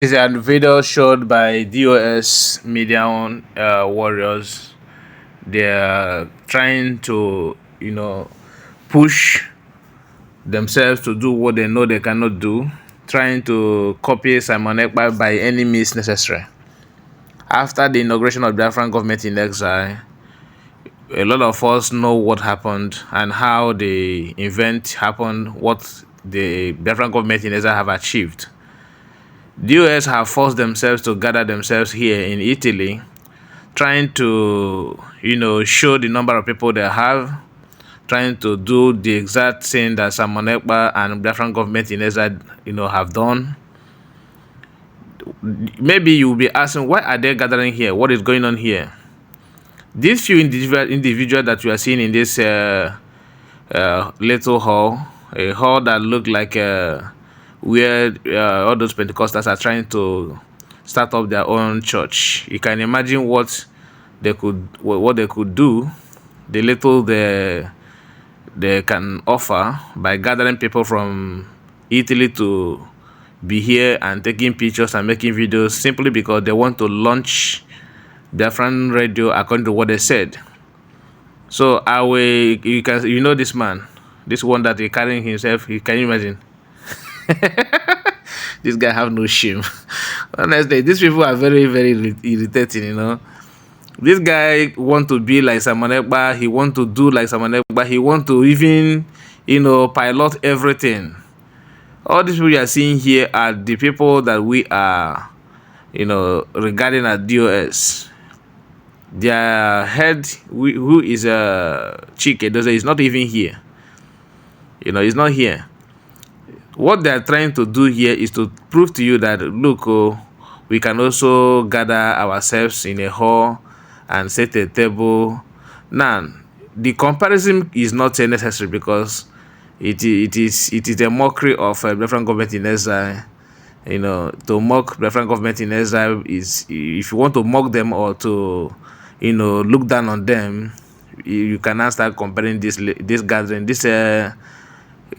It's a video showed by DOS Media Warriors. They're trying to, push themselves to do what they know they cannot do, trying to copy Simon Ekpa by any means necessary. After the inauguration of the Biafran government in exile, a lot of us know what happened and how the event happened, what the Biafran government in exile have achieved. The US have forced themselves to gather themselves here in Italy, trying to, show the number of people they have, trying to do the exact thing that Simon Ekpa and Biafran government in exile, have done. Maybe you'll be asking, why are they gathering here? What is going on here? These few individuals that you are seeing in this little hall, a hall that looked like where all those Pentecostals are trying to start up their own church. You can imagine what they could do, the little they can offer by gathering people from Italy to be here and taking pictures and making videos simply because they want to launch Biafran radio according to what they said. So you know this man, this one that he carrying himself. Can you imagine? This guy have no shame. Honestly, these people are very, very irritating. This guy want to be like Simon Ekpa. He want to do like Simon Ekpa. He want to even, pilot everything. All these people you are seeing here are the people that we are, regarding as DOS. Their head, who is a Chike Edozie, is not even here. He's not here. What they are trying to do here is to prove to you that, look, we can also gather ourselves in a hall and set a table. Now, the comparison is not necessary because it is a mockery of Biafran government in exile. To mock Biafran government in exile is, if you want to mock them or to, look down on them, you cannot start comparing this gathering,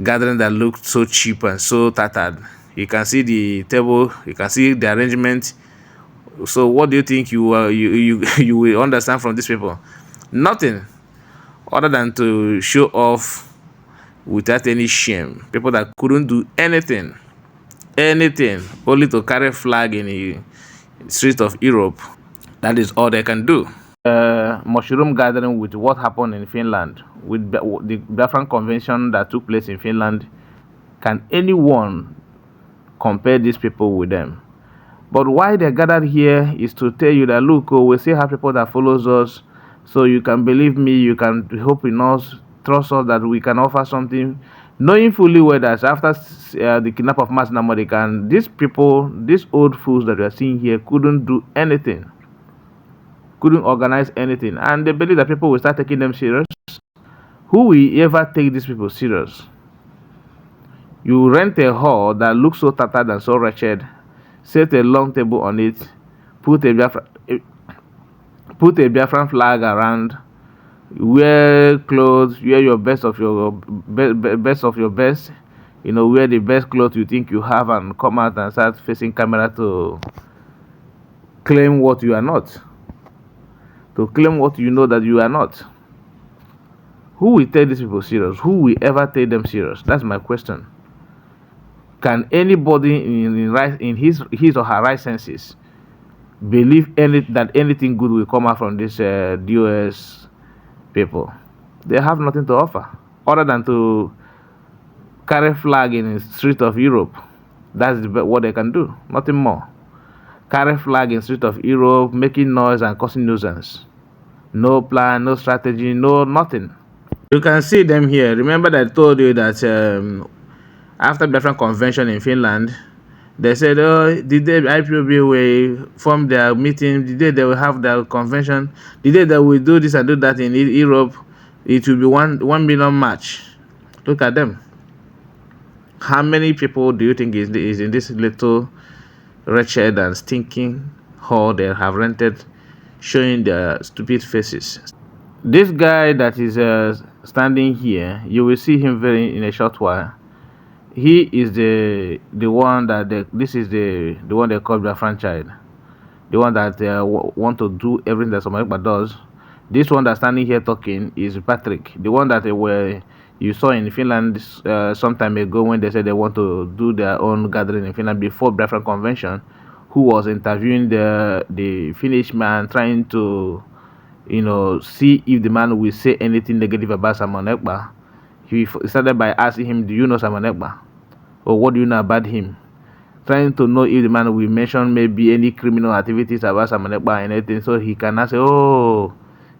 gathering that looked so cheap and so tattered. You can see the table, you can see the arrangement. So what do you think you will understand from these people? Nothing other than to show off without any shame. People that couldn't do anything, only to carry flag in the streets of Europe. That is all they can do. Mushroom gathering with what happened in Finland, with the Biafran convention that took place in Finland. Can anyone compare these people with them? But why they gathered here is to tell you that, look, we still have people that follows us, so you can believe me, you can hope in us, trust us that we can offer something, knowing fully well that after the kidnap of Mass Namorican, these people, these old fools that we are seeing here, couldn't do anything, couldn't organize anything, and they believe that people will start taking them serious. Who will ever take these people serious? You rent a hall that looks so tattered and so wretched, set a long table on it, put a Biafran flag around, wear clothes, wear your best of your best, wear the best clothes you think you have, and come out and start facing camera to claim what you are not, to claim what you know that you are not. Who will take these people serious? Who will ever take them serious? That's my question. Can anybody in his or her right senses believe that anything good will come out from these DOS people? They have nothing to offer other than to carry flag in the street of Europe. That's what they can do, nothing more. Carry flag in the street of Europe, making noise and causing nuisance. No plan, no strategy, no nothing. You can see them here. Remember that I told you that after the Biafran convention in Finland, they said, oh, the day IPOB will form their meeting, the day they will have their convention, the day they will do this and do that in Europe, it will be 1 million march. Look at them. How many people do you think is in this little wretched and stinking hall they have rented, showing their stupid faces? This guy that is standing here, you will see him in a short while. he is the one that this is the one they call the franchise, the one that want to do everything that Somalikpa does. This one that's standing here talking is Patrick, the one that were you saw in Finland some time ago when they said they want to do their own gathering in Finland before Biafran Convention, who was interviewing the Finnish man, trying to see if the man will say anything negative about Simon Ekpa. He started by asking him, "Do you know Simon Ekpa? Or what do you know about him?" Trying to know if the man will mention maybe any criminal activities about Simon Ekpa and anything, so he can say, "Oh,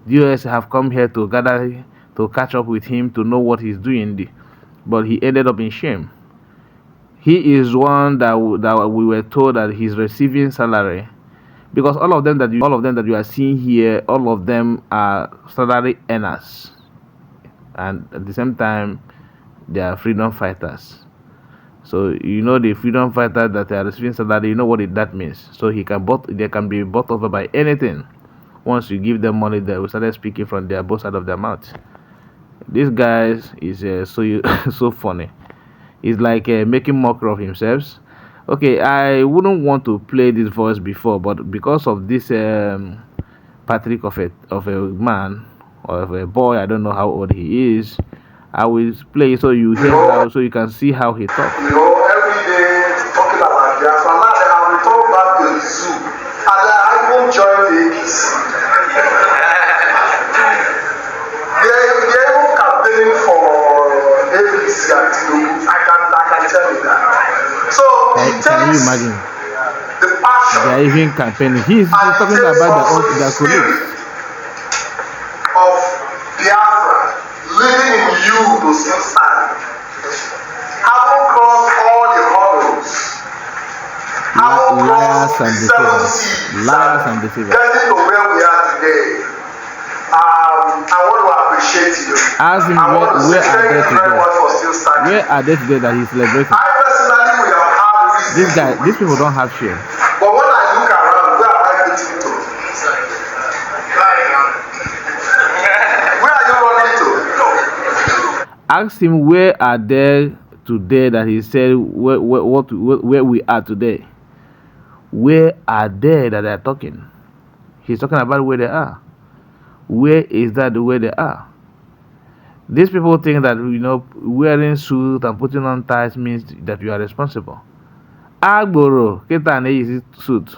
the US have come here to gather to catch up with him to know what he's doing." But he ended up in shame. He is one that we were told that he's receiving salary, because all of them that you are seeing here, all of them are salary earners, and at the same time they are freedom fighters. So the freedom fighters that are receiving salary, you know what that means. So they can be bought over by anything. Once you give them money, they will start speaking from both sides of their mouth. This guy is so funny. He's like making mockery of himself. Okay, I wouldn't want to play this voice before, but because of this Patrick of a man or of a boy, I don't know how old he is, I will play so you hear so you can see how he talks. Every day talking about Biafra. Now they have returned back to the zoo, and I won't join the APC. They're even campaigning for APC and Tinubu. I can tell you that. So can you imagine? The passion. They are even campaigning. He's talking about their colleagues. Of Biafra living in you to still stand. Having crossed all the hurdles. Liars and deceivers. Liars and deceivers. Getting to where we are today. I want to appreciate you. Ask him where are they today? Where are they today that he's celebrating? I personally will have had these people don't have shame. But when I look around, where am I getting to? Where are you running to? Ask him where are they today that he said where we are today. Where are they that they are talking? He's talking about where they are. Where is that the way they are? These people think that wearing suit and putting on ties means that you are responsible. Agboro kita na eyi suit.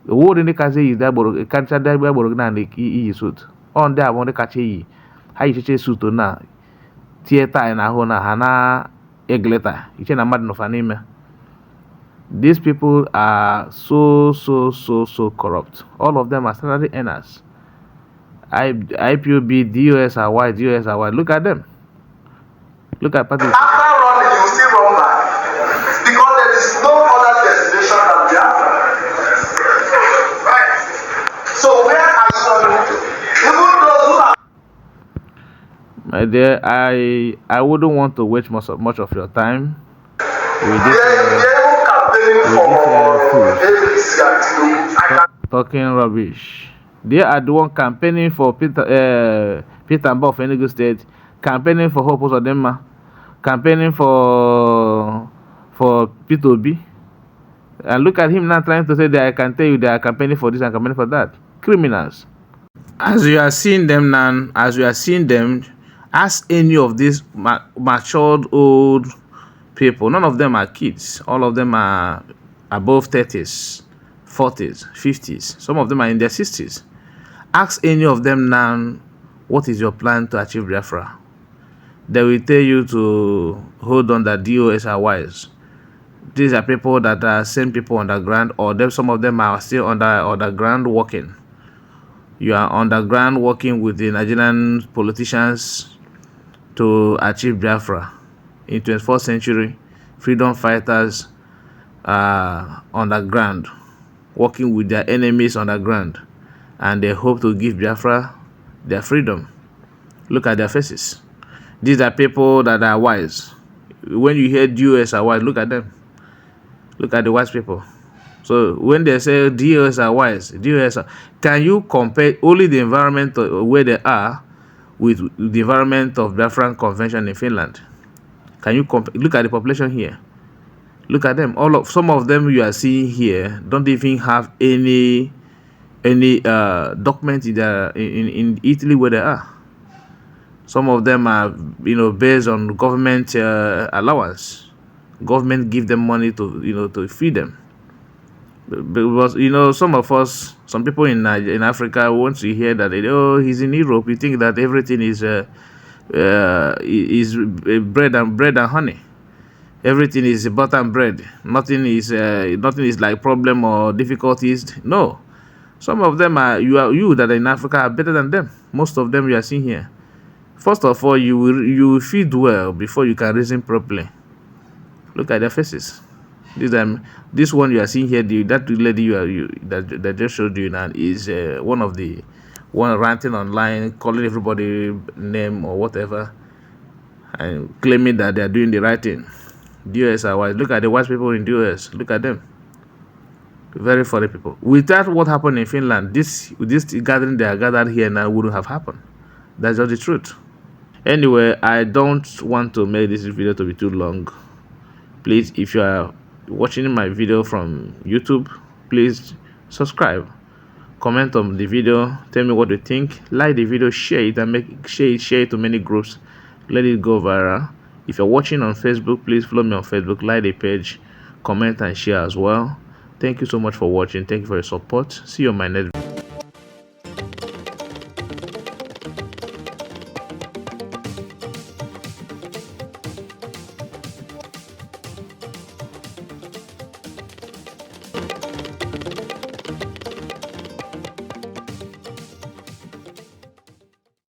Owo de ka say is that boro kacha da boro na eyi suit. On there won de kacha eyi. Ha yi cheche suit na tie tie na ho na ha na egleta. Iche na mad no fa n'ime. These people are so corrupt. All of them are salary earners. IPOB, DOS are white, DOS are white. Look at them. Look at Patrick. After running, you still run back. Because there is no other destination than Biafra. Right. So where are you running to? Even those who are... My dear, I wouldn't want to waste much of your time with this. Talking rubbish. They are the one campaigning for Peter Mbah of Enugu State, campaigning for Hope Uzodinma, campaigning for Peter Obi. And look at him now trying to say that I can tell you they are campaigning for this and campaigning for that. Criminals. As you are seeing them now, ask any of these matured old people. None of them are kids. All of them are above 30s, 40s, 50s. Some of them are in their 60s. Ask any of them now, what is your plan to achieve Biafra? They will tell you to hold on that DOS are wise. These are people that are same people underground, or some of them are still underground working. You are underground working with the Nigerian politicians to achieve Biafra. In 21st century, freedom fighters are underground, working with their enemies underground, and they hope to give Biafra their freedom. Look at their faces. These are people that are wise. When you hear DOS are wise, look at them. Look at the wise people. So when they say DOS are wise, can you compare only the environment where they are with the environment of Biafran Convention in Finland? Can you look at the population here? Look at them. Some of them you are seeing here don't even have any document in Italy where they are. Some of them are based on government allowance. Government give them money to to feed them. Because some people in Africa, once you hear that he's in Europe, you think that everything is bread and honey. Everything is butter and bread. Nothing is like problem or difficulties. No, some of them you that are in Africa are better than them. Most of them you are seeing here. First of all, you feed well before you can reason properly. Look at their faces. This one you are seeing here, that lady that just showed you now is one ranting online, calling everybody name or whatever, and claiming that they are doing the right thing. The US are wise. Look at the white people in the US. Look at them. Very funny people. Without what happened in Finland, this gathering they are gathered here now wouldn't have happened. That's just the truth. Anyway, I don't want to make this video to be too long. Please, if you are watching my video from YouTube, please subscribe, comment on the video, tell me what you think, like the video, share it, and share it to many groups. Let it go viral. If you're watching on Facebook, please follow me on Facebook, like the page, comment and share as well. Thank you so much for watching. Thank you for your support. See you on my next video.